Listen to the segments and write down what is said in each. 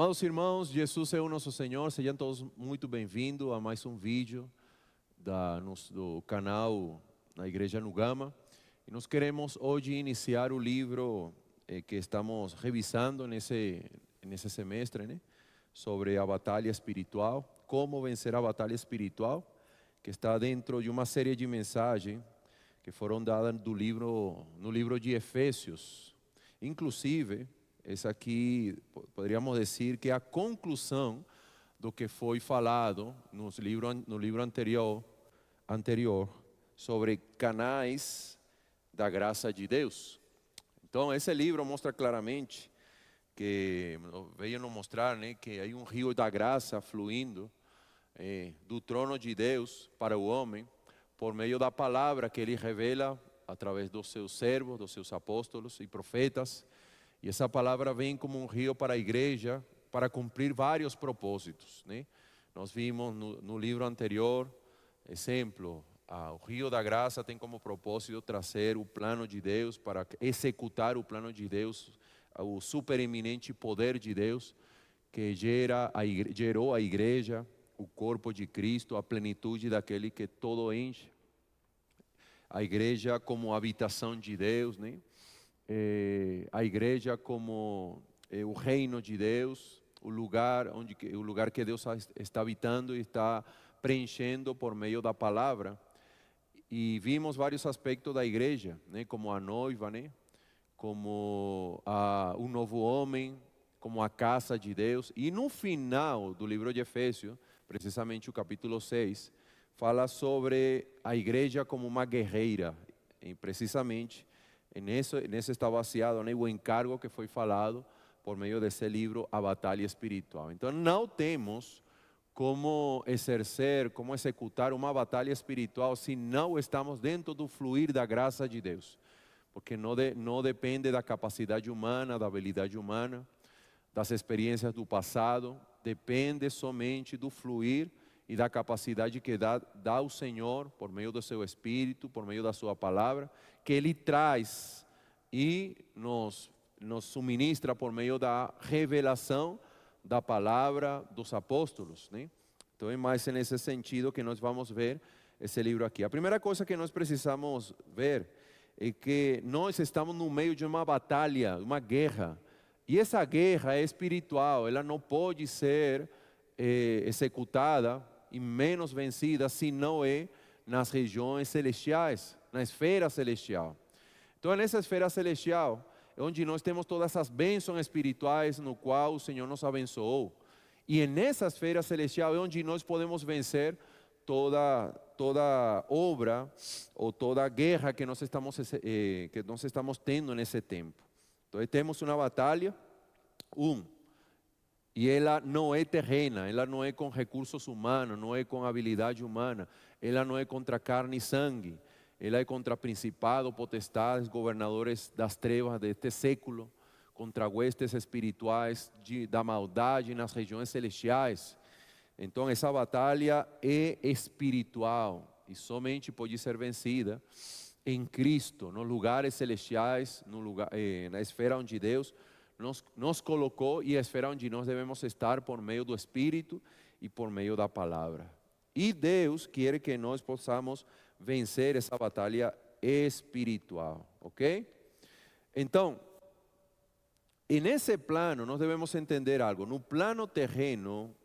Amados irmãos, Jesus é o nosso Senhor, sejam todos muito bem-vindos a mais um vídeo do canal da Igreja Nugama. E nós queremos hoje iniciar o livro que estamos revisando nesse semestre, né? Sobre a batalha espiritual, como vencer a batalha espiritual, que está dentro de uma série de mensagens que foram dadas no livro de Efésios. Inclusive, essa aqui, poderíamos dizer que é a conclusão do que foi falado no livro anterior sobre canais da graça de Deus. Então, esse livro mostra claramente que veio nos mostrar, né, que há um rio da graça fluindo do trono de Deus para o homem por meio da palavra que Ele revela através dos seus servos, dos seus apóstolos e profetas. E essa palavra vem como um rio para a igreja para cumprir vários propósitos, né? Nós vimos no livro anterior, exemplo, o rio da graça tem como propósito trazer o plano de Deus para executar o plano de Deus, o supereminente poder de Deus que gerou a igreja, o corpo de Cristo, a plenitude daquele que todo enche. A igreja como habitação de Deus, né? A igreja como o reino de Deus, o lugar que Deus está habitando e está preenchendo por meio da palavra. E vimos vários aspectos da igreja, né? Como a noiva, né? Como um novo homem, como a casa de Deus. E no final do livro de Efésios, precisamente o capítulo 6, fala sobre a igreja como uma guerreira, e precisamente nesse está baseado, né, o encargo que foi falado por meio desse livro, A Batalha Espiritual. Então não temos como exercer, como executar uma batalha espiritual se não estamos dentro do fluir da graça de Deus. Porque não depende da capacidade humana, da habilidade humana, das experiências do passado, depende somente do fluir e da capacidade que dá o Senhor por meio do seu Espírito, por meio da sua palavra, que Ele traz e nos suministra por meio da revelação da palavra dos apóstolos, né? Então é mais nesse sentido que nós vamos ver esse livro aqui. A primeira coisa que nós precisamos ver é que nós estamos no meio de uma batalha, uma guerra. E essa guerra é espiritual, ela não pode ser executada e menos vencida se não é nas regiões celestiais, na esfera celestial. Então, nessa esfera celestial é onde nós temos todas essas bênçãos espirituais no qual o Senhor nos abençoou. E nessa esfera celestial é onde nós podemos vencer toda obra ou toda guerra que nós estamos tendo nesse tempo. Então, temos uma batalha, e ela não é terrena, ela não é com recursos humanos, não é com habilidade humana, ela não é contra carne e sangue, ela é contra principados, potestades, governadores das trevas deste século, contra huestes espirituais da maldade nas regiões celestiais. Então essa batalha é espiritual e somente pode ser vencida em Cristo, nos lugares celestiais, na esfera onde Deus nos colocou e a esfera onde nós devemos estar por meio do Espírito e por meio da palavra. E Deus quer que nós possamos vencer essa batalha espiritual, ok? Então, nesse plano nós devemos entender algo. No plano terreno,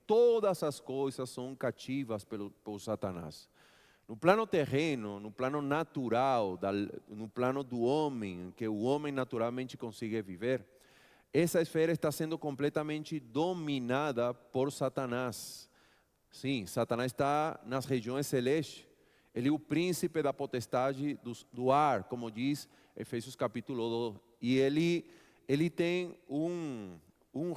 todas as coisas são cativas por Satanás. No plano terreno, no plano natural, no plano do homem, que o homem naturalmente consegue viver, essa esfera está sendo completamente dominada por Satanás. Sim, Satanás está nas regiões celestes. Ele é o príncipe da potestade do ar, como diz Efésios capítulo 2. E ele tem um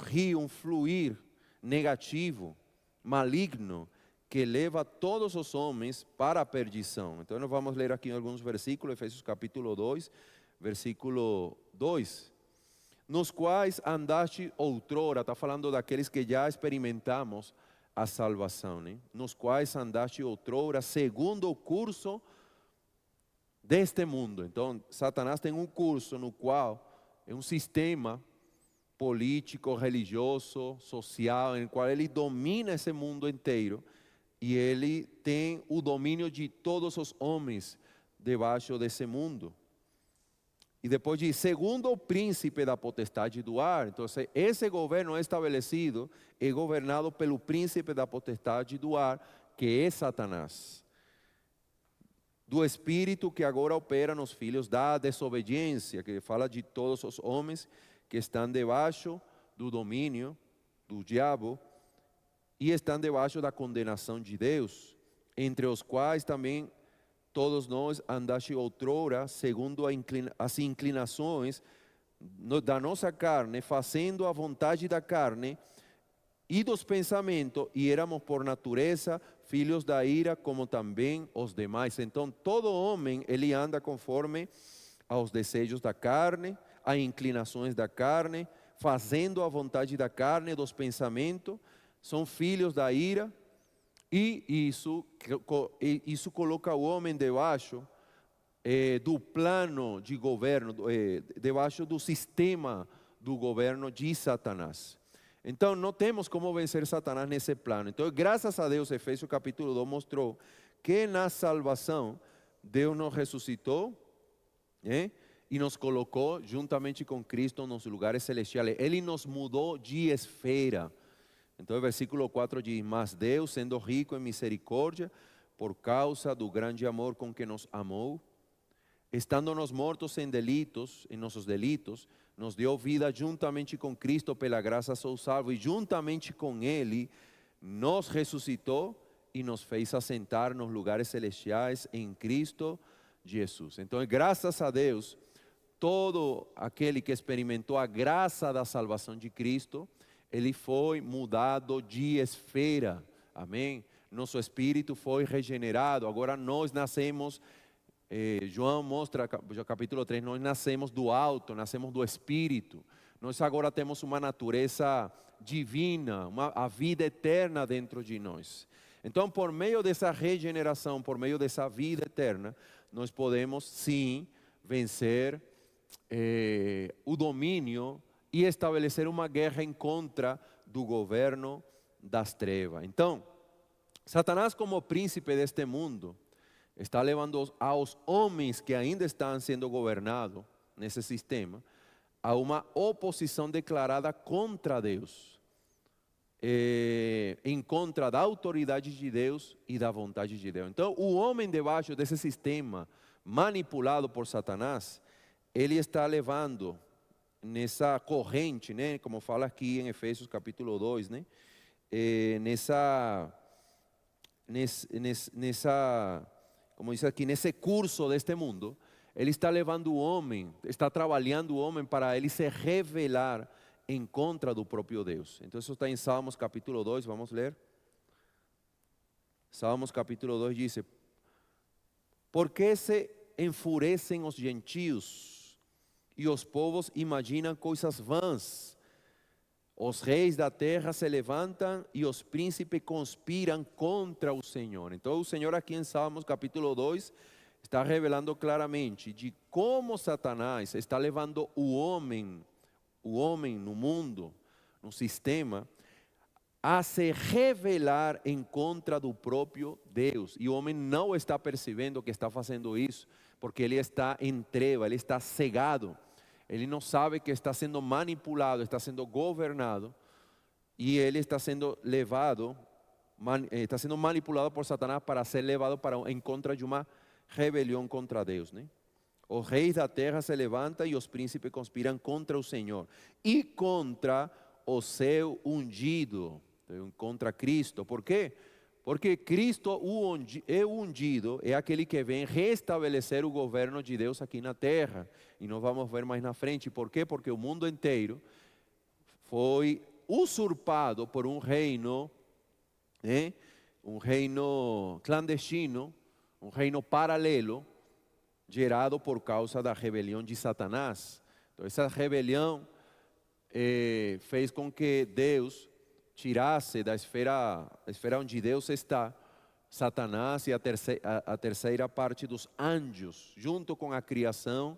rio, um fluir negativo, maligno, que leva todos os homens para a perdição. Então nós vamos ler aqui alguns versículos, Efésios capítulo 2, versículo 2. Nos quais andaste outrora, está falando daqueles que já experimentamos a salvação, né? Nos quais andaste outrora, segundo o curso deste mundo. Então Satanás tem um curso no qual, é um sistema político, religioso, social, em qual ele domina esse mundo inteiro e ele tem o domínio de todos os homens debaixo desse mundo. E depois diz, segundo o príncipe da potestade do ar. Então, esse governo estabelecido é governado pelo príncipe da potestade do ar, que é Satanás. Do espírito que agora opera nos filhos da desobediência, que fala de todos os homens que estão debaixo do domínio do diabo e estão debaixo da condenação de Deus, entre os quais também todos nós andaste outrora, segundo as inclinações da nossa carne, fazendo a vontade da carne e dos pensamentos, e éramos por natureza filhos da ira, como também os demais. Então, todo homem, ele anda conforme aos desejos da carne, às inclinações da carne, fazendo a vontade da carne, dos pensamentos, são filhos da ira. E isso coloca o homem debaixo do plano de governo, debaixo do sistema do governo de Satanás. Então, não temos como vencer Satanás nesse plano. Então, graças a Deus, Efésios capítulo 2 mostrou que na salvação, Deus nos ressuscitou e nos colocou juntamente com Cristo nos lugares celestiais. Ele nos mudou de esfera. Então o versículo 4 diz, mas Deus, sendo rico em misericórdia, por causa do grande amor com que nos amou, estando nos mortos em nossos delitos, nos deu vida juntamente com Cristo, pela graça sou salvo, e juntamente com Ele nos ressuscitou e nos fez assentar nos lugares celestiais em Cristo Jesus. Então, graças a Deus, todo aquele que experimentou a graça da salvação de Cristo, ele foi mudado de esfera, amém? Nosso espírito foi regenerado, agora nós nascemos, João mostra, capítulo 3, nós nascemos do alto, nascemos do espírito, nós agora temos uma natureza divina, a vida eterna dentro de nós. Então, por meio dessa regeneração, por meio dessa vida eterna, nós podemos sim vencer o domínio e estabelecer uma guerra em contra do governo das trevas. Então, Satanás, como príncipe deste mundo, está levando aos homens que ainda estão sendo governados nesse sistema a uma oposição declarada contra Deus, em contra da autoridade de Deus e da vontade de Deus. Então, o homem debaixo desse sistema manipulado por Satanás, ele está levando nessa corrente, né, como fala aqui em Efésios capítulo 2, né, como diz aqui, nesse curso deste mundo, ele está levando o homem, está trabalhando o homem para ele se revelar em contra do próprio Deus. Então isso está em Salmos capítulo 2, vamos ler. Salmos capítulo 2 diz, por que se enfurecem os gentios e os povos imaginam coisas vãs? Os reis da terra se levantam e os príncipes conspiram contra o Senhor. Então o Senhor aqui em Salmos capítulo 2 está revelando claramente de como Satanás está levando o homem no mundo, no sistema, a se revelar em contra do próprio Deus. E o homem não está percebendo que está fazendo isso, porque ele está em treva, ele está cegado. Ele não sabe que está sendo manipulado, está sendo governado, e ele está sendo levado, está sendo manipulado por Satanás para ser levado em contra de uma rebelião contra Deus, né? Os reis da terra se levantam e os príncipes conspiram contra o Senhor e contra o seu ungido, contra Cristo. Por quê? Porque Cristo, o ungido, é aquele que vem restabelecer o governo de Deus aqui na terra. E nós vamos ver mais na frente. Por quê? Porque o mundo inteiro foi usurpado por um reino clandestino, um reino paralelo, gerado por causa da rebelião de Satanás. Então essa rebelião fez com que Deus tirasse da esfera onde Deus está, Satanás e a terceira parte dos anjos, junto com a criação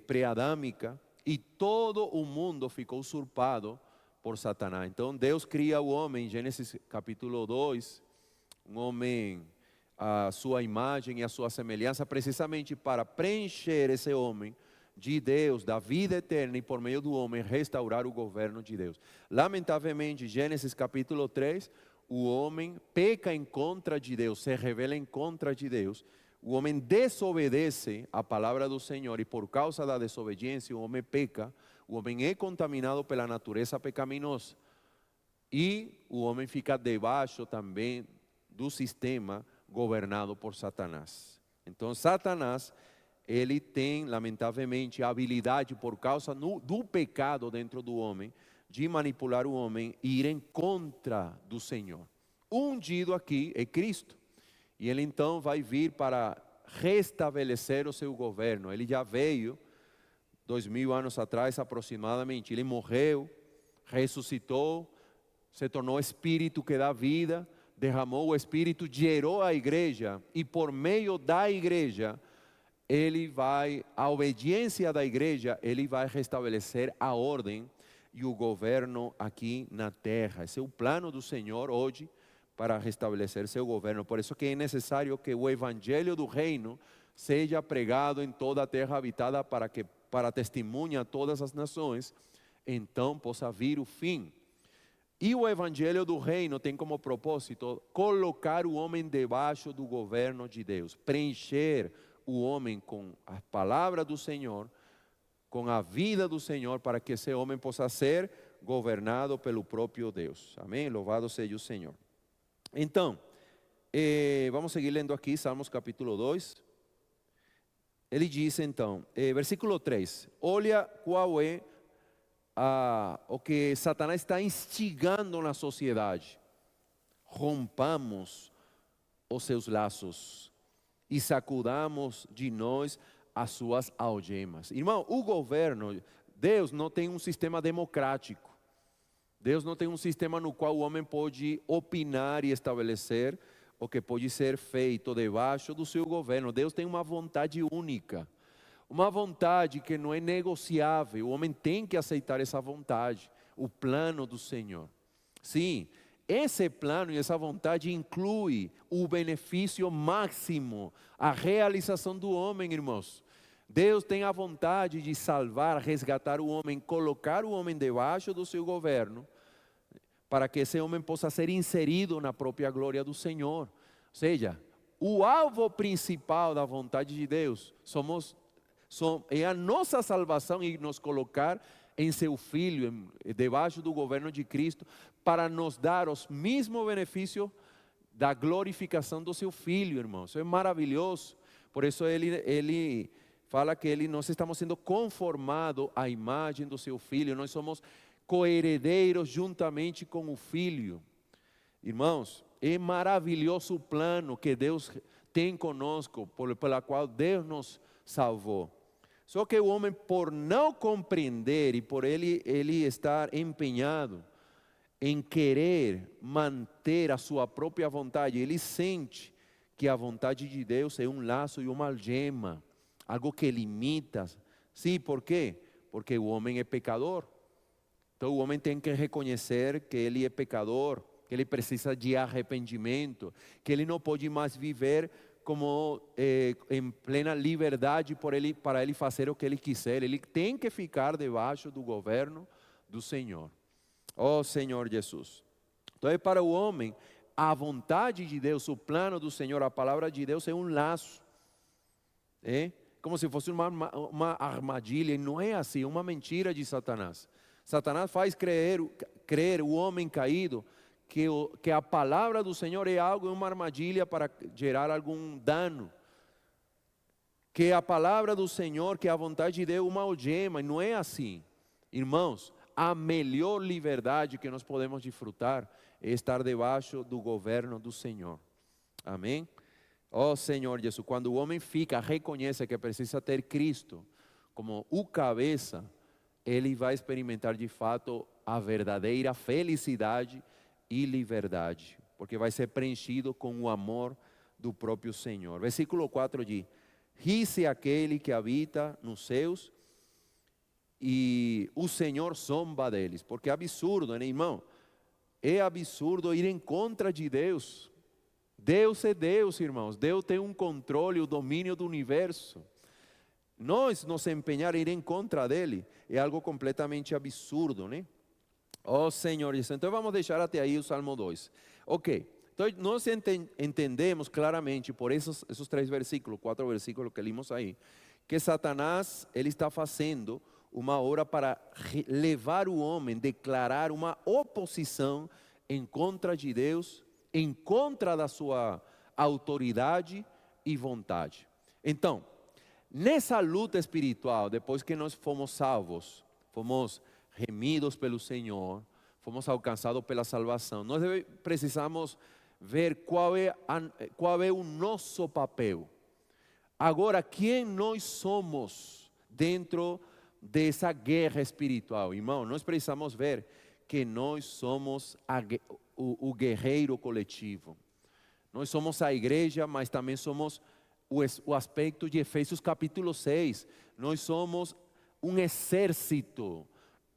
pré-adâmica, e todo o mundo ficou usurpado por Satanás. Então Deus cria o homem, em Gênesis capítulo 2, um homem a sua imagem e a sua semelhança, precisamente para preencher esse homem de Deus, da vida eterna, e por meio do homem restaurar o governo de Deus. Lamentavelmente, Gênesis capítulo 3, o homem peca em contra de Deus, se rebela em contra de Deus. O homem desobedece a palavra do Senhor e por causa da desobediência o homem peca, o homem é contaminado pela natureza pecaminosa e o homem fica debaixo também do sistema governado por Satanás. Então Satanás, ele tem lamentavelmente a habilidade por causa do pecado dentro do homem, de manipular o homem e ir em contra do Senhor. O ungido aqui é Cristo. E ele então vai vir para restabelecer o seu governo. Ele já veio 2000 anos atrás aproximadamente. Ele morreu, ressuscitou, se tornou Espírito que dá vida, derramou o Espírito, gerou a igreja. E por meio da igreja, a obediência da igreja, ele vai restabelecer a ordem e o governo aqui na terra. Esse é o plano do Senhor hoje, para restabelecer seu governo. Por isso que é necessário que o evangelho do reino seja pregado em toda a terra habitada para testemunhar a todas as nações, então possa vir o fim. E o evangelho do reino tem como propósito colocar o homem debaixo do governo de Deus, preencher o homem com a palavra do Senhor, com a vida do Senhor, para que esse homem possa ser governado pelo próprio Deus. Amém? Louvado seja o Senhor. Então, vamos seguir lendo aqui, Salmos capítulo 2. Ele diz então, versículo 3: olha qual é o que Satanás está instigando na sociedade. Rompamos os seus laços e sacudamos de nós as suas algemas. Irmão, o governo, Deus não tem um sistema democrático. Deus não tem um sistema no qual o homem pode opinar e estabelecer o que pode ser feito debaixo do seu governo. Deus tem uma vontade única, uma vontade que não é negociável. O homem tem que aceitar essa vontade, o plano do Senhor. Sim, esse plano e essa vontade inclui o benefício máximo, a realização do homem, irmãos. Deus tem a vontade de salvar, resgatar o homem, colocar o homem debaixo do seu governo, para que esse homem possa ser inserido na própria glória do Senhor. Ou seja, o alvo principal da vontade de Deus é a nossa salvação e nos colocar em seu Filho, debaixo do governo de Cristo, para nos dar os mesmos benefícios da glorificação do seu Filho, irmão. Isso é maravilhoso. Por isso ele fala que nós estamos sendo conformados à imagem do seu Filho. Nós somos coeredeiros juntamente com o Filho. Irmãos, é maravilhoso o plano que Deus tem conosco, pela qual Deus nos salvou. Só que o homem, por não compreender e por ele estar empenhado em querer manter a sua própria vontade, ele sente que a vontade de Deus é um laço e uma algema, algo que limita. Sim, por quê? Porque o homem é pecador. Então o homem tem que reconhecer que ele é pecador, que ele precisa de arrependimento, que ele não pode mais viver como em plena liberdade para ele fazer o que ele quiser. Ele tem que ficar debaixo do governo do Senhor. Oh Senhor Jesus. Então para o homem, a vontade de Deus, o plano do Senhor, a palavra de Deus é um laço. Como se fosse uma armadilha, e não é assim, é uma mentira de Satanás. Satanás faz crer o homem caído que a palavra do Senhor é algo, é uma armadilha para gerar algum dano. Que a palavra do Senhor, que a vontade de Deus é uma algema, e não é assim. Irmãos, a melhor liberdade que nós podemos desfrutar é estar debaixo do governo do Senhor. Amém? Oh Senhor Jesus, quando o homem reconhece que precisa ter Cristo como o cabeça, ele vai experimentar de fato a verdadeira felicidade e liberdade, porque vai ser preenchido com o amor do próprio Senhor. Versículo 4 diz: ri-se aquele que habita nos céus e o Senhor zomba deles, porque é absurdo, né, irmão? É absurdo ir em contra de Deus. Deus é Deus, irmãos. Deus tem um controle, o domínio do universo. Nós nos empenhar em ir em contra dele é algo completamente absurdo, né? Oh Senhor Jesus. Então vamos deixar até aí o Salmo 2. Ok. Então nós entendemos claramente por esses 4 versículos que limos aí, que Satanás ele está fazendo uma obra para levar o homem, declarar uma oposição em contra de Deus, em contra da sua autoridade e vontade. Então, nessa luta espiritual, depois que nós fomos salvos, fomos remidos pelo Senhor, fomos alcançados pela salvação, nós precisamos ver qual é o nosso papel. Agora, quem nós somos dentro dessa guerra espiritual? Irmão, nós precisamos ver que nós somos o guerreiro coletivo. Nós somos a igreja, mas também somos o aspecto de Efésios capítulo 6. Nós somos um exército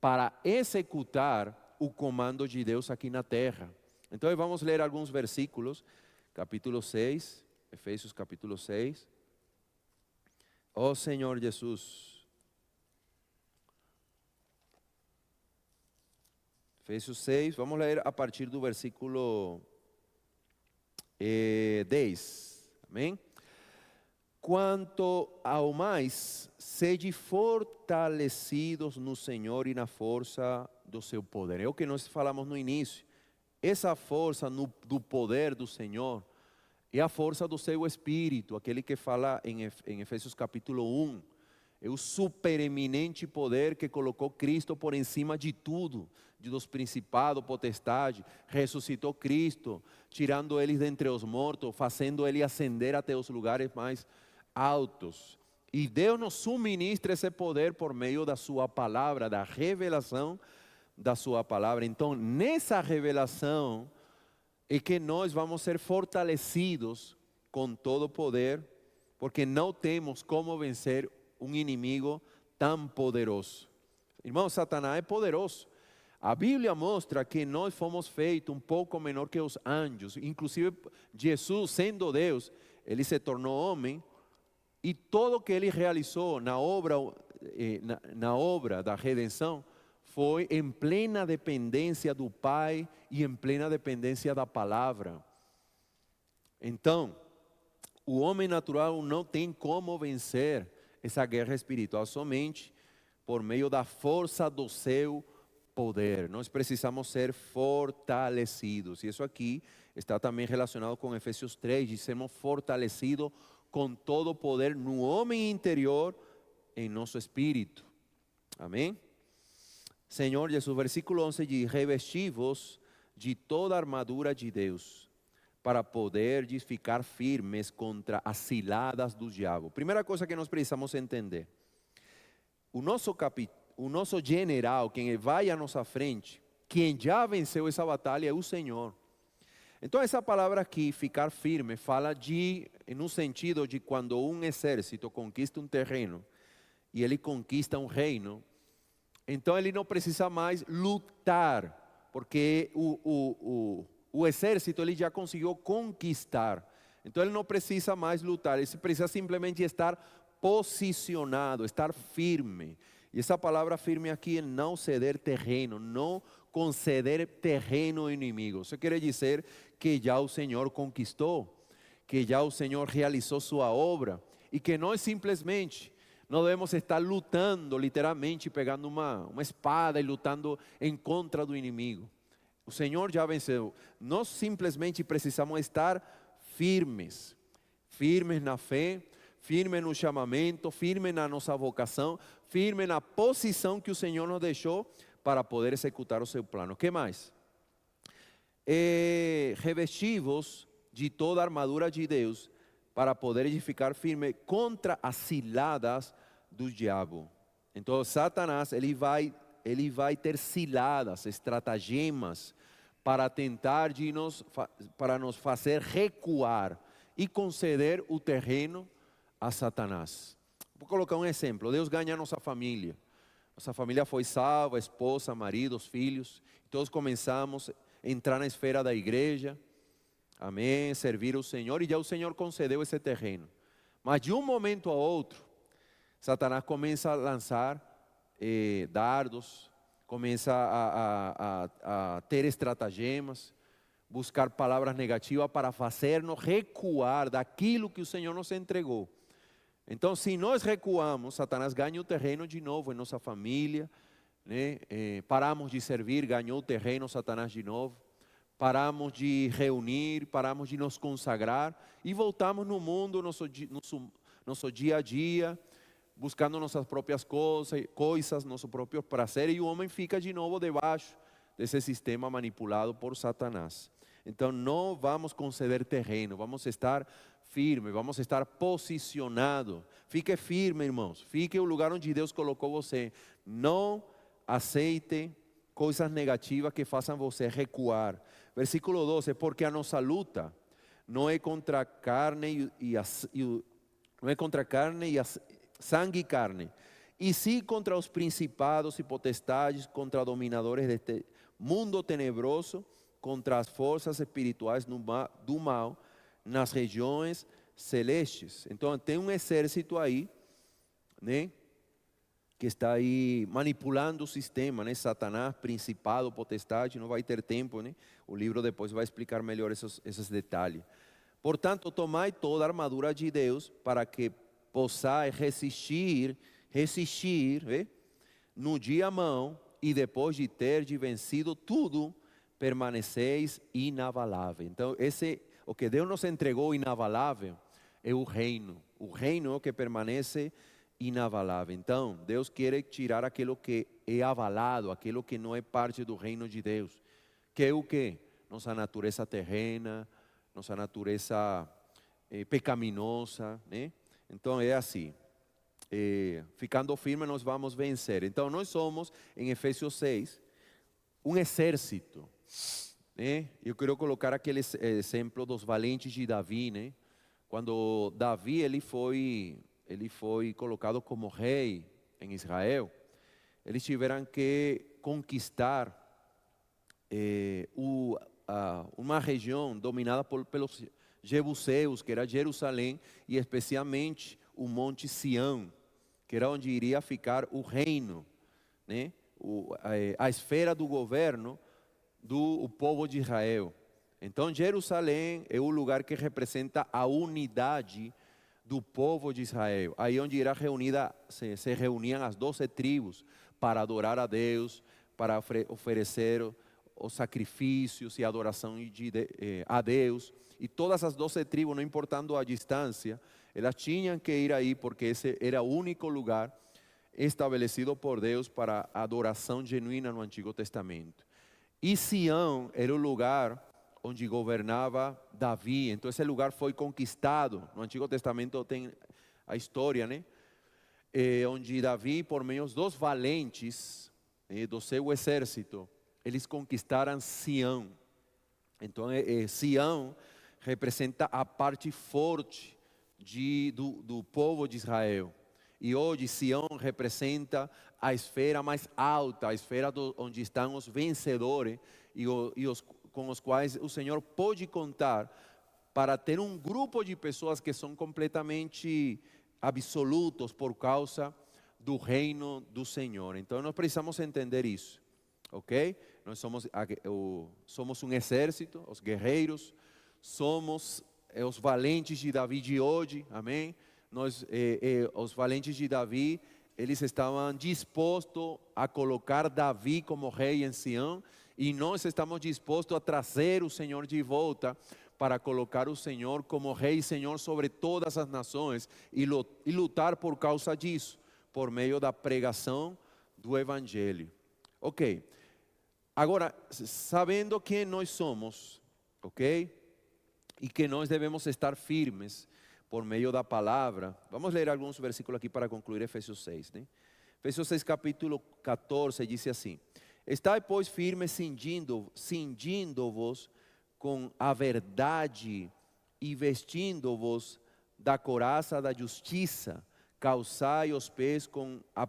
para executar o comando de Deus aqui na terra. Então vamos ler alguns versículos, capítulo 6, Efésios capítulo 6. Oh Senhor Jesus. Efésios 6, vamos ler a partir do versículo 10. Amém? Quanto ao mais, sede fortalecidos no Senhor e na força do seu poder. É o que nós falamos no início. Essa força do poder do Senhor é a força do seu Espírito, aquele que fala em Efésios capítulo 1. É o supereminente poder que colocou Cristo por encima de tudo, dos principados, potestade, ressuscitou Cristo, tirando eles dentre os mortos, fazendo ele ascender até os lugares mais altos. E Deus nos suministra esse poder por meio da sua palavra, da revelação da sua palavra. Então, nessa revelação é que nós vamos ser fortalecidos com todo o poder, porque não temos como vencer um inimigo tão poderoso. Irmão, Satanás é poderoso. A Bíblia mostra que nós fomos feitos um pouco menor que os anjos. Inclusive, Jesus, sendo Deus, ele se tornou homem. E tudo que ele realizou na obra da redenção foi em plena dependência do Pai e em plena dependência da palavra. Então, o homem natural não tem como vencer essa guerra espiritual somente por meio da força do seu poder. Nós precisamos ser fortalecidos. E isso aqui está também relacionado com Efésios 3, de sermos fortalecidos com todo o poder no homem interior, em nosso espírito. Amém? Senhor Jesus, versículo 11 diz: revesti-vos de toda a armadura de Deus, para poder ficar firmes contra as ciladas do diabo. Primeira coisa que nós precisamos entender: o nosso general, quem vai à nossa frente, quem já venceu essa batalha é o Senhor. Então essa palavra aqui, ficar firme, fala no sentido de quando um exército conquista um terreno e ele conquista um reino, então ele não precisa mais lutar, porque o exército ele já conseguiu conquistar. Então ele não precisa mais lutar, ele precisa simplesmente estar posicionado, estar firme. E essa palavra firme aqui é não ceder terreno, não conceder terreno ao inimigo. Isso quer dizer que já o Senhor conquistou, que já o Senhor realizou sua obra e que nós simplesmente não devemos estar lutando, literalmente pegando uma espada e lutando em contra do inimigo. O Senhor já venceu. Nós simplesmente precisamos estar firmes, firmes na fé, firmes no chamamento, firmes na nossa vocação, firmes na posição que o Senhor nos deixou para poder executar o seu plano. O que mais? Revesti-vos de toda a armadura de Deus para poder edificar firme contra as ciladas do diabo. Então Satanás ele vai ter ciladas, estratagemas para tentar para nos fazer recuar e conceder o terreno a Satanás. Vou colocar um exemplo. Deus ganha a nossa família. Nossa família foi salva, esposa, marido, filhos. Todos começamos a entrar na esfera da igreja. Amém, servir ao Senhor. E já o Senhor concedeu esse terreno. Mas de um momento a outro, Satanás começa a lançar dardos, começa a ter estratagemas, buscar palavras negativas para fazer-nos recuar daquilo que o Senhor nos entregou. Então, se nós recuamos, Satanás ganha o terreno de novo em nossa família, né? Paramos de servir, ganhou o terreno Satanás de novo. Paramos de reunir, paramos de nos consagrar e voltamos no mundo, nosso dia a dia, buscando nossas próprias coisas, nosso próprio prazer, e o homem fica de novo debaixo desse sistema manipulado por Satanás. Então não vamos conceder terreno, vamos estar firmes, vamos estar posicionados. Fique firme, irmãos, fique no lugar onde Deus colocou você. Não aceite coisas negativas que façam você recuar. Versículo 12, porque a nossa luta não é contra carne não é contra carne e sangue e carne, e sim contra os principados e potestades, contra dominadores deste mundo tenebroso, contra as forças espirituais do mal nas regiões celestes. Então tem um exército aí, né, que está aí manipulando o sistema, né? Satanás, principado, potestade, não vai ter tempo, né? O livro depois vai explicar melhor esses detalhes. Portanto, tomai toda a armadura de Deus para que possais resistir, no dia mau, e depois de ter vencido tudo, permaneceis inabalável. Então, o que Deus nos entregou inabalável é o reino que permanece inabalável. Então, Deus quer tirar aquilo que é abalado, aquilo que não é parte do reino de Deus, que é o que? Nossa natureza terrena, nossa natureza pecaminosa, né? Então é assim, ficando firme nós vamos vencer. Então nós somos, em Efésios 6, um exército, né? Eu quero colocar aquele exemplo dos valentes de Davi, né? Quando Davi ele foi colocado como rei em Israel, eles tiveram que conquistar uma região dominada pelos jebuseus, que era Jerusalém, e especialmente o Monte Sião, que era onde iria ficar o reino, né? A esfera do governo do povo de Israel. Então Jerusalém é o lugar que representa a unidade do povo de Israel. Aí onde se reuniam as 12 tribos para adorar a Deus, para oferecer os sacrifícios e adoração a Deus. E todas as 12 tribos, não importando a distância, elas tinham que ir aí, porque esse era o único lugar estabelecido por Deus para a adoração genuína no Antigo Testamento. E Sião era o lugar onde governava Davi. Então esse lugar foi conquistado. No Antigo Testamento tem a história, né? Onde Davi, por meio dos valentes do seu exército, eles conquistaram Sião. Então Sião representa a parte forte do povo de Israel. E hoje Sião representa a esfera mais alta, a esfera onde estão os vencedores com os quais o Senhor pode contar para ter um grupo de pessoas que são completamente absolutos por causa do reino do Senhor. Então nós precisamos entender isso, ok? Nós somos um exército, os guerreiros, somos os valentes de Davi de hoje, amém? Os valentes de Davi, eles estavam dispostos a colocar Davi como rei em Sião, e nós estamos dispostos a trazer o Senhor de volta para colocar o Senhor como rei e Senhor sobre todas as nações e lutar por causa disso, por meio da pregação do Evangelho. Ok, agora, sabendo quem nós somos, ok? E que nós devemos estar firmes por meio da palavra. Vamos ler alguns versículos aqui para concluir Efésios 6, né? Efésios 6, capítulo 14, diz assim: estai, pois, firmes, cingindo-vos com a verdade e vestindo-vos da couraça da justiça, calçai os pés com a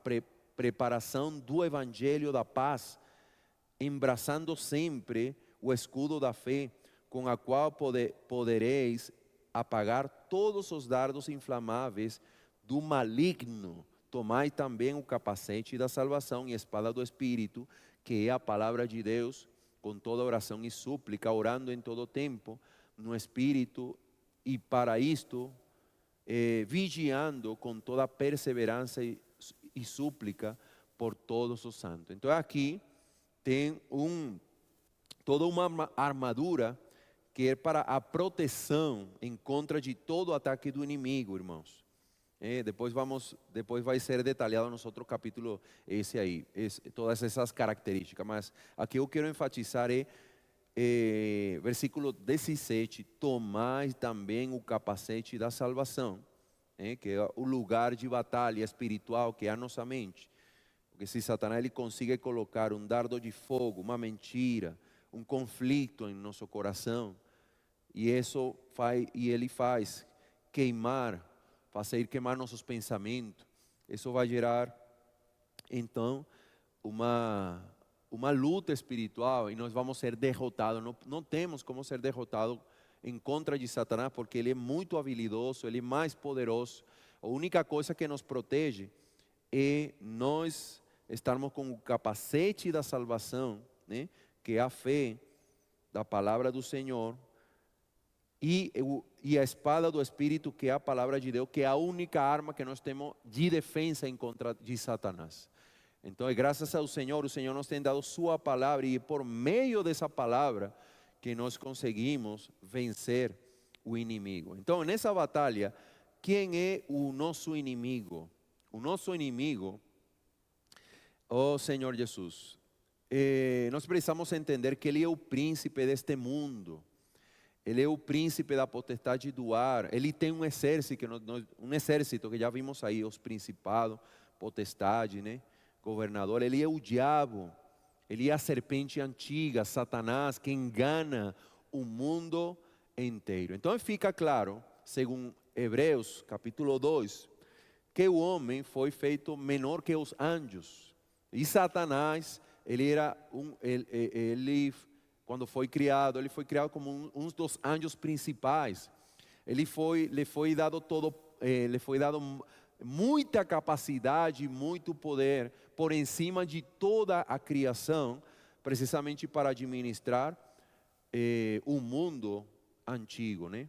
preparação do evangelho da paz, embraçando sempre o escudo da fé, com a qual podereis apagar todos os dardos inflamáveis do maligno. Tomai também o capacete da salvação e a espada do Espírito, que é a palavra de Deus, com toda oração e súplica, orando em todo tempo no Espírito, e para isto, vigiando com toda perseverança e súplica por todos os santos. Então aqui tem toda uma armadura que é para a proteção em contra de todo ataque do inimigo, irmãos. Depois vai ser detalhado no outro capítulo esse aí, todas essas características. Mas aqui eu quero enfatizar versículo 17: tomai também o capacete da salvação, que é o lugar de batalha espiritual que é a nossa mente. Porque se Satanás ele consegue colocar um dardo de fogo, uma mentira, um conflito em nosso coração, e ele faz fazer queimar nossos pensamentos, isso vai gerar então uma luta espiritual, e nós vamos ser derrotados. Não temos como ser derrotados em contra de Satanás, porque ele é muito habilidoso, ele é mais poderoso. A única coisa que nos protege é nós estarmos com o capacete da salvação, né? Que é a fé da palavra do Senhor, e a espada do Espírito, que é a palavra de Deus, que é a única arma que nós temos de defesa em contra de Satanás. Então, graças ao Senhor, o Senhor nos tem dado sua palavra, e por meio dessa palavra que nós conseguimos vencer o inimigo. Então, nessa batalha, quem é o nosso inimigo? O nosso inimigo, o Senhor Jesus. Nós precisamos entender que Ele é o príncipe deste mundo. Ele é o príncipe da potestade do ar. Ele tem um exército que já vimos aí, os principados, potestade, né? Governador. Ele é o diabo. Ele é a serpente antiga, Satanás, que engana o mundo inteiro. Então fica claro, segundo Hebreus capítulo 2, que o homem foi feito menor que os anjos. E Satanás, quando foi criado, ele foi criado como um dos anjos principais. Lhe foi dado muita capacidade, muito poder por encima de toda a criação, precisamente para administrar o mundo antigo, né?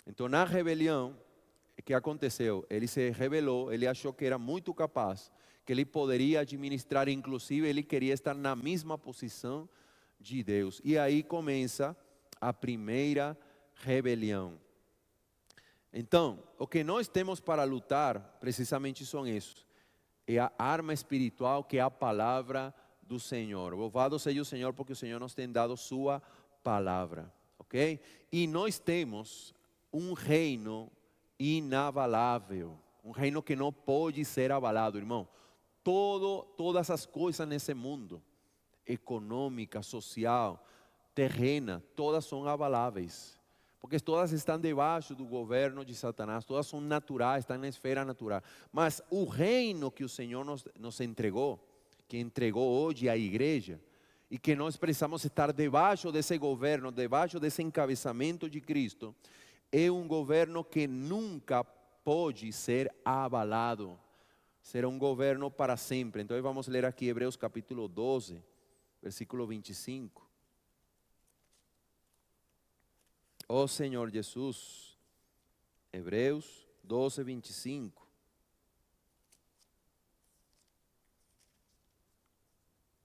Então, na rebelião, o que aconteceu? Ele se rebelou, ele achou que era muito capaz, que ele poderia administrar, inclusive ele queria estar na mesma posição de Deus. E aí começa a primeira rebelião. Então, o que nós temos para lutar, precisamente são esses. É a arma espiritual, que é a palavra do Senhor. Louvado seja o Senhor, porque o Senhor nos tem dado sua palavra, ok? E nós temos um reino inabalável, um reino que não pode ser abalado, irmão. Todas as coisas nesse mundo, econômica, social, terrena, todas são abaláveis, porque todas estão debaixo do governo de Satanás, todas são naturais, estão na esfera natural. Mas o reino que o Senhor nos entregou, que entregou hoje à igreja, e que nós precisamos estar debaixo desse governo, debaixo desse encabeçamento de Cristo, é um governo que nunca pode ser abalado, será um governo para sempre. Então vamos ler aqui Hebreus capítulo 12, versículo 25. Ó Senhor Jesus, Hebreus 12, 25.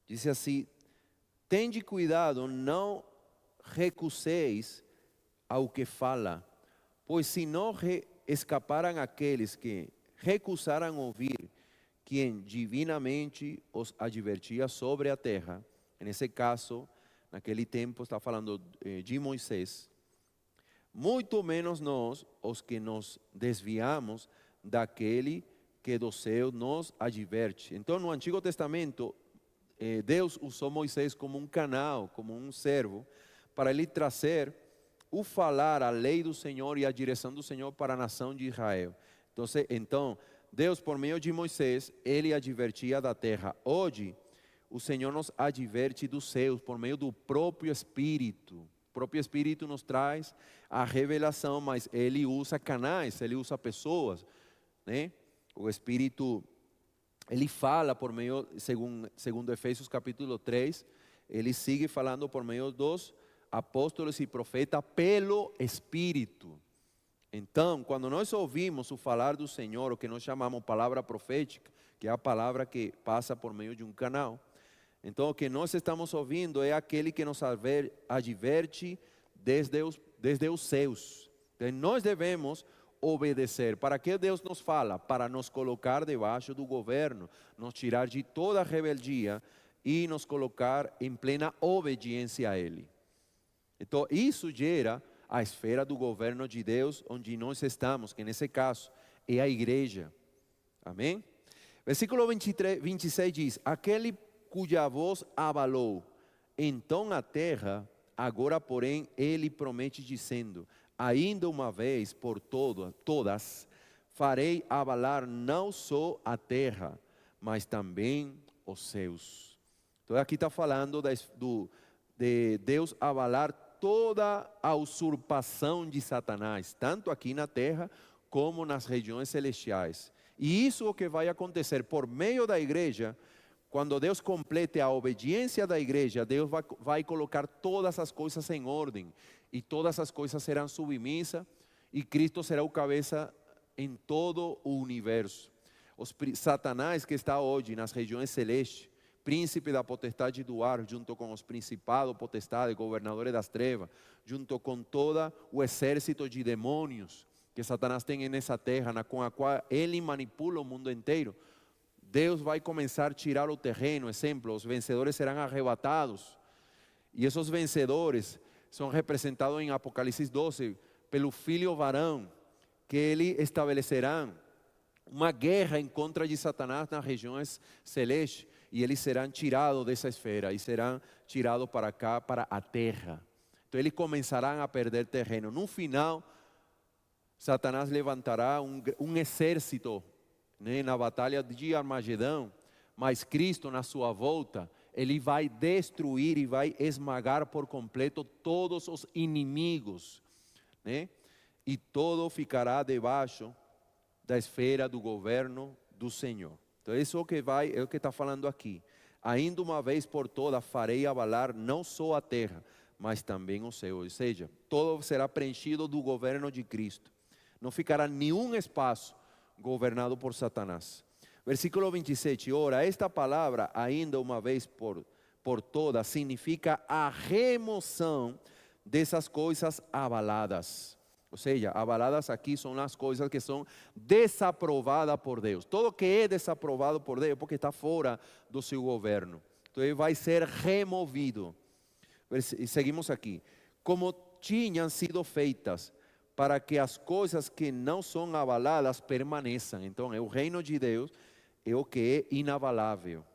Diz assim: tende cuidado, não recuseis ao que fala, pois se não escaparam aqueles que recusaram ouvir quem divinamente os advertia sobre a terra. Nesse caso, naquele tempo está falando de Moisés. Muito menos nós, os que nos desviamos daquele que do céu nos adverte. Então, no Antigo Testamento, Deus usou Moisés como um canal, como um servo, para ele trazer o falar, a lei do Senhor e a direção do Senhor para a nação de Israel. Então Deus, por meio de Moisés, ele advertia da terra. Hoje, o Senhor nos adverte dos céus, por meio do próprio Espírito. O próprio Espírito nos traz a revelação, mas ele usa canais, ele usa pessoas, né? O Espírito, ele fala por meio, segundo Efésios capítulo 3, ele sigue falando por meio dos apóstolos e profetas pelo Espírito. Então, quando nós ouvimos o falar do Senhor, o que nós chamamos palavra profética, que é a palavra que passa por meio de um canal, então o que nós estamos ouvindo é aquele que nos adverte desde os céus. Então, nós devemos obedecer. Para que Deus nos fala? Para nos colocar debaixo do governo, nos tirar de toda a rebeldia e nos colocar em plena obediência a Ele. Então, isso gera a esfera do governo de Deus, onde nós estamos, que nesse caso é a igreja. Amém? Versículo 26 diz: aquele cuja voz abalou, então a terra, agora porém ele promete dizendo: ainda uma vez por todas, farei abalar não só a terra, mas também os céus. Então aqui está falando de Deus abalar toda a usurpação de Satanás, tanto aqui na terra como nas regiões celestiais. E isso é o que vai acontecer por meio da igreja. Quando Deus complete a obediência da igreja, Deus vai colocar todas as coisas em ordem, e todas as coisas serão submissas, e Cristo será o cabeça em todo o universo. Satanás, que está hoje nas regiões celestes, príncipe da potestade do ar, junto com os principados, potestades, governadores das trevas, junto com todo o exército de demônios que Satanás tem nessa terra, com a qual ele manipula o mundo inteiro. Deus vai começar a tirar o terreno. Exemplo, os vencedores serão arrebatados, e esses vencedores são representados em Apocalipse 12 pelo filho varão, que ele estabelecerá uma guerra em contra de Satanás nas regiões celestes, e eles serão tirados dessa esfera e serão tirados para cá, para a terra. Então eles começarão a perder terreno. No final, Satanás levantará um exército, né, na batalha de Armagedão, mas Cristo, na sua volta, ele vai destruir e vai esmagar por completo todos os inimigos, né? E todo ficará debaixo da esfera do governo do Senhor. Então isso é o que está falando aqui. Ainda uma vez por todas farei abalar não só a terra, mas também o céu. Ou seja, todo será preenchido do governo de Cristo. Não ficará nenhum espaço governado por Satanás. Versículo 27. Ora, esta palavra, ainda uma vez por todas, significa a remoção dessas coisas abaladas. Ou seja, abaladas aqui são as coisas que são desaprovadas por Deus. Tudo que é desaprovado por Deus é porque está fora do seu governo. Então ele vai ser removido. E seguimos aqui. Como tinham sido feitas, para que as coisas que não são abaladas permaneçam. Então, o reino de Deus é o que é inabalável.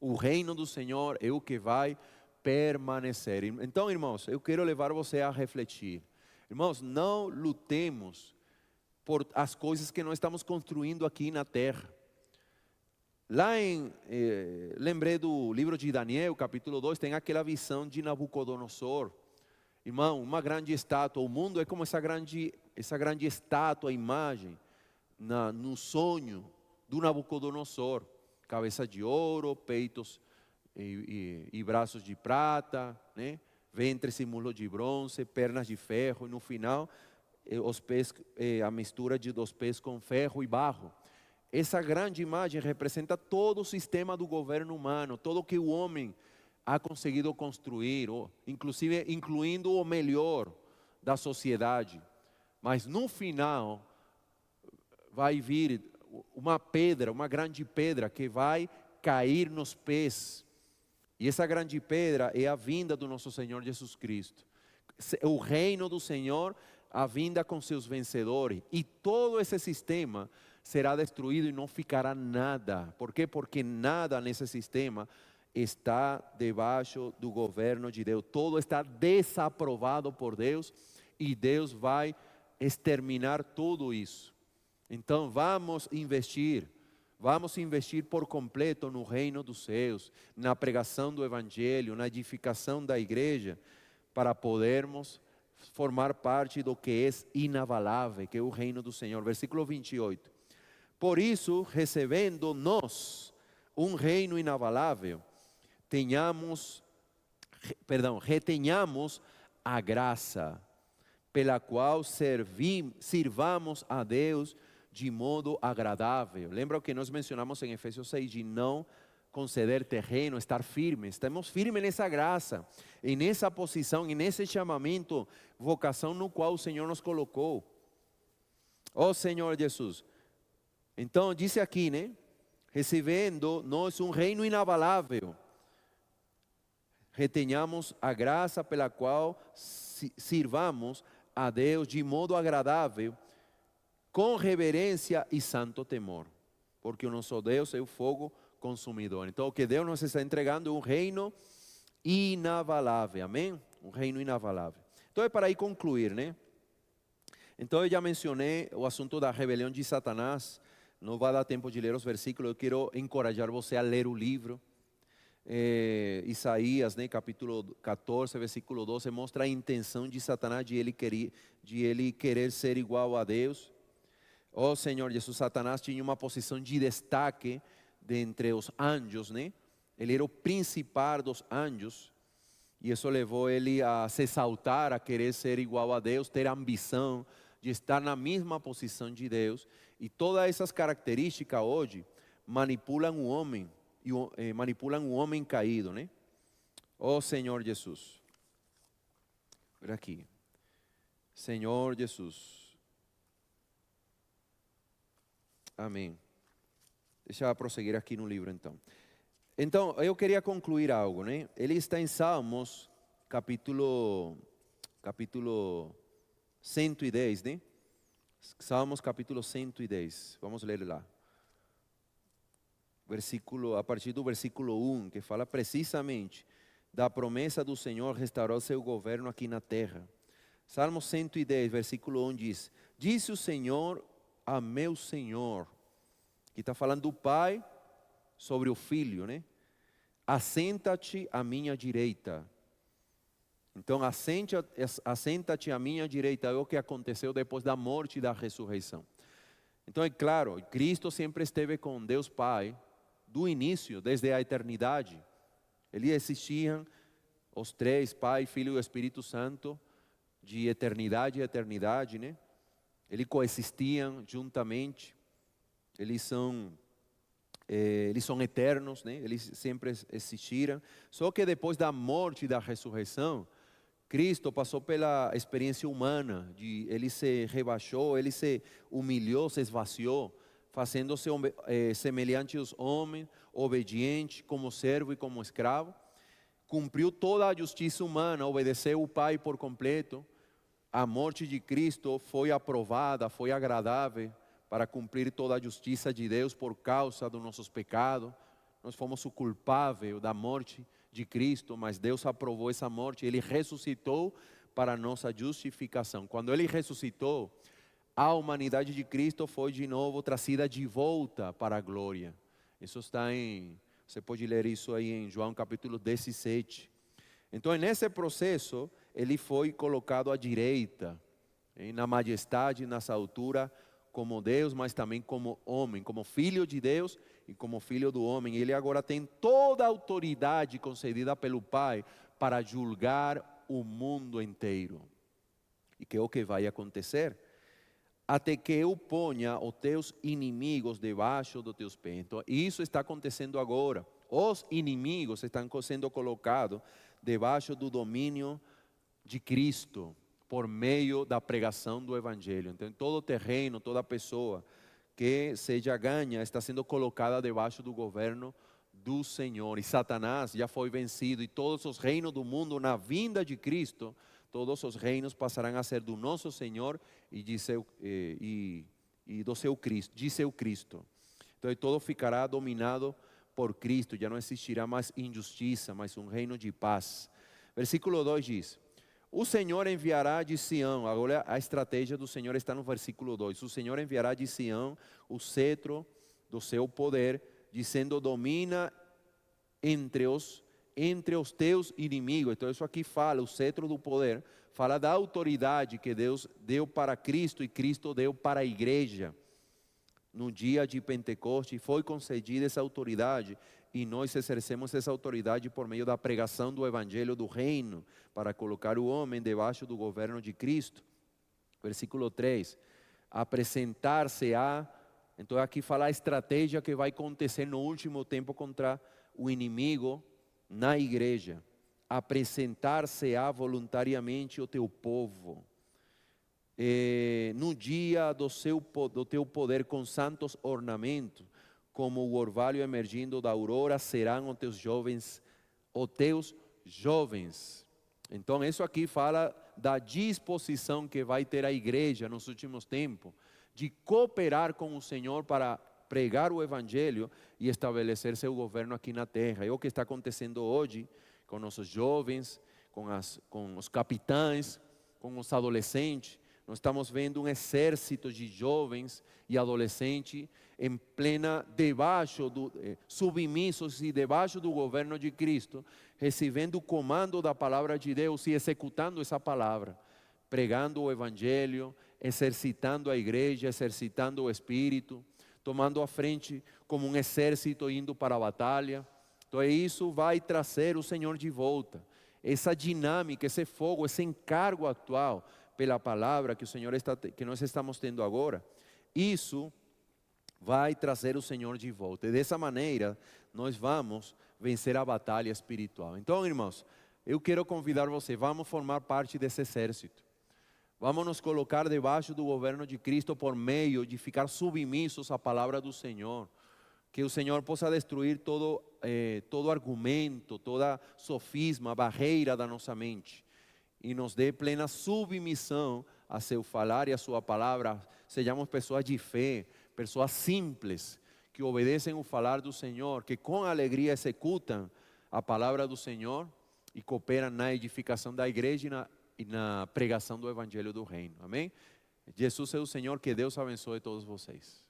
O reino do Senhor é o que vai permanecer. Então, irmãos, eu quero levar você a refletir. Irmãos, não lutemos por as coisas que nós estamos construindo aqui na terra. Lembrei do livro de Daniel, capítulo 2, tem aquela visão de Nabucodonosor. Irmão, uma grande estátua. O mundo é como essa grande estátua, imagem, no sonho do Nabucodonosor. Cabeça de ouro, peitos e braços de prata, né? Ventres e muslos de bronze, pernas de ferro, e no final os pés, a mistura dos pés com ferro e barro. Essa grande imagem representa todo o sistema do governo humano, todo o que o homem ha conseguido construir, inclusive incluindo o melhor da sociedade. Mas no final vai vir uma pedra, uma grande pedra que vai cair nos pés. E essa grande pedra é a vinda do nosso Senhor Jesus Cristo. O reino do Senhor, a vinda com seus vencedores. E todo esse sistema será destruído e não ficará nada. Por quê? Porque nada nesse sistema está debaixo do governo de Deus. Todo está desaprovado por Deus. E Deus vai exterminar tudo isso. Então vamos investir por completo no reino dos céus, na pregação do evangelho, na edificação da igreja, para podermos formar parte do que é inabalável, que é o reino do Senhor. Versículo 28. Por isso, recebendo nós um reino inabalável, retenhamos a graça, pela qual sirvamos a Deus de modo agradável. Lembra o que nós mencionamos em Efésios 6, de não conceder terreno, estar firme. Estamos firmes nessa graça, e nessa posição, e nesse chamamento, vocação no qual o Senhor nos colocou. Ó Senhor Jesus. Então, disse aqui, né? Recebendo nós um reino inabalável, retenhamos a graça pela qual sirvamos a Deus de modo agradável, com reverência e santo temor, porque o nosso Deus é o fogo consumidor. Então, o que Deus nos está entregando é um reino inabalável, amém? Um reino inabalável. Então, é para aí concluir, né? Então, eu já mencionei o assunto da rebelião de Satanás. Não vai dar tempo de ler os versículos. Eu quero encorajar você a ler o livro. Isaías, né, capítulo 14, versículo 12, mostra a intenção de Satanás de ele querer ser igual a Deus. Oh Senhor Jesus, Satanás tinha uma posição de destaque entre os anjos, né? Ele era o principal dos anjos, e isso levou ele a se exaltar, a querer ser igual a Deus, ter ambição de estar na mesma posição de Deus. E todas essas características hoje manipulam o homem, manipulam o homem caído, né? Oh Senhor Jesus, por aqui, Senhor Jesus. Amém. Deixa eu prosseguir aqui no livro então. Então, eu queria concluir algo, né? Ele está em Salmos, capítulo 110, né? Salmos capítulo 110. Vamos ler lá. A partir do versículo 1, que fala precisamente da promessa do Senhor restaurar o seu governo aqui na terra. Salmo 110, versículo 1 diz: Disse o Senhor a meu Senhor, que está falando do Pai sobre o Filho, né? Assenta-te à minha direita. Então, assenta-te à minha direita, é o que aconteceu depois da morte e da ressurreição. Então, é claro, Cristo sempre esteve com Deus Pai, do início, desde a eternidade. Eles existiam, os três, Pai, Filho e Espírito Santo, de eternidade a eternidade, né? Eles coexistiam juntamente, eles são eternos, né? Eles sempre existiram. Só que depois da morte e da ressurreição, Cristo passou pela experiência humana, ele se rebaixou, ele se humilhou, se esvaziou, fazendo-se semelhante aos homens, obediente como servo e como escravo. Cumpriu toda a justiça humana, obedeceu o Pai por completo. A morte de Cristo foi aprovada, foi agradável para cumprir toda a justiça de Deus por causa dos nossos pecados. Nós fomos o culpável da morte de Cristo, mas Deus aprovou essa morte. Ele ressuscitou para a nossa justificação. Quando Ele ressuscitou, a humanidade de Cristo foi de novo trazida de volta para a glória. Isso está você pode ler isso aí em João capítulo 17. Então, nesse processo, ele foi colocado à direita, na majestade, nessa altura, como Deus, mas também como homem, como filho de Deus e como filho do homem. Ele agora tem toda a autoridade concedida pelo Pai para julgar o mundo inteiro. E que é o que vai acontecer? Até que eu ponha os teus inimigos debaixo dos teus pés. Então, isso está acontecendo agora. Os inimigos estão sendo colocados debaixo do domínio de Cristo, por meio da pregação do Evangelho. Então, todo terreno, toda pessoa que seja ganha, está sendo colocada debaixo do governo do Senhor. E Satanás já foi vencido, e todos os reinos do mundo, na vinda de Cristo, todos os reinos passarão a ser do nosso Senhor e do seu Cristo. Então, todo ficará dominado por Cristo, já não existirá mais injustiça, mas um reino de paz. Versículo 2 diz: O Senhor enviará de Sião, agora a estratégia do Senhor está no versículo 2. O Senhor enviará de Sião o cetro do seu poder, dizendo: domina entre os teus inimigos. Então isso aqui fala, o cetro do poder, fala da autoridade que Deus deu para Cristo e Cristo deu para a igreja. No dia de Pentecostes foi concedida essa autoridade e nós exercemos essa autoridade por meio da pregação do evangelho do reino, para colocar o homem debaixo do governo de Cristo. Versículo 3, apresentar-se-á. Então aqui fala a estratégia que vai acontecer no último tempo contra o inimigo na igreja. Apresentar-se-á voluntariamente o teu povo. No dia do teu poder com santos ornamentos, como o orvalho emergindo da aurora, serão os teus jovens. Então isso aqui fala da disposição que vai ter a igreja nos últimos tempos, de cooperar com o Senhor para pregar o evangelho e estabelecer seu governo aqui na terra. É o que está acontecendo hoje com nossos jovens, com os capitães, com os adolescentes. Nós estamos vendo um exército de jovens e adolescentes submissos e debaixo do governo de Cristo, recebendo o comando da palavra de Deus e executando essa palavra, pregando o evangelho, exercitando a igreja, exercitando o Espírito, tomando a frente como um exército indo para a batalha. Então isso vai trazer o Senhor de volta. Essa dinâmica, esse fogo, esse encargo atual pela palavra que nós estamos tendo agora, isso vai trazer o Senhor de volta. E dessa maneira nós vamos vencer a batalha espiritual. Então, irmãos, eu quero convidar você, vamos formar parte desse exército. Vamos nos colocar debaixo do governo de Cristo por meio de ficar submissos à palavra do Senhor. Que o Senhor possa destruir todo argumento, toda sofisma, barreira da nossa mente. E nos dê plena submissão a seu falar e a sua palavra. Sejamos pessoas de fé, pessoas simples, que obedecem o falar do Senhor, que com alegria executam a palavra do Senhor e cooperam na edificação da igreja e na pregação do evangelho do reino. Amém? Jesus é o Senhor, que Deus abençoe todos vocês.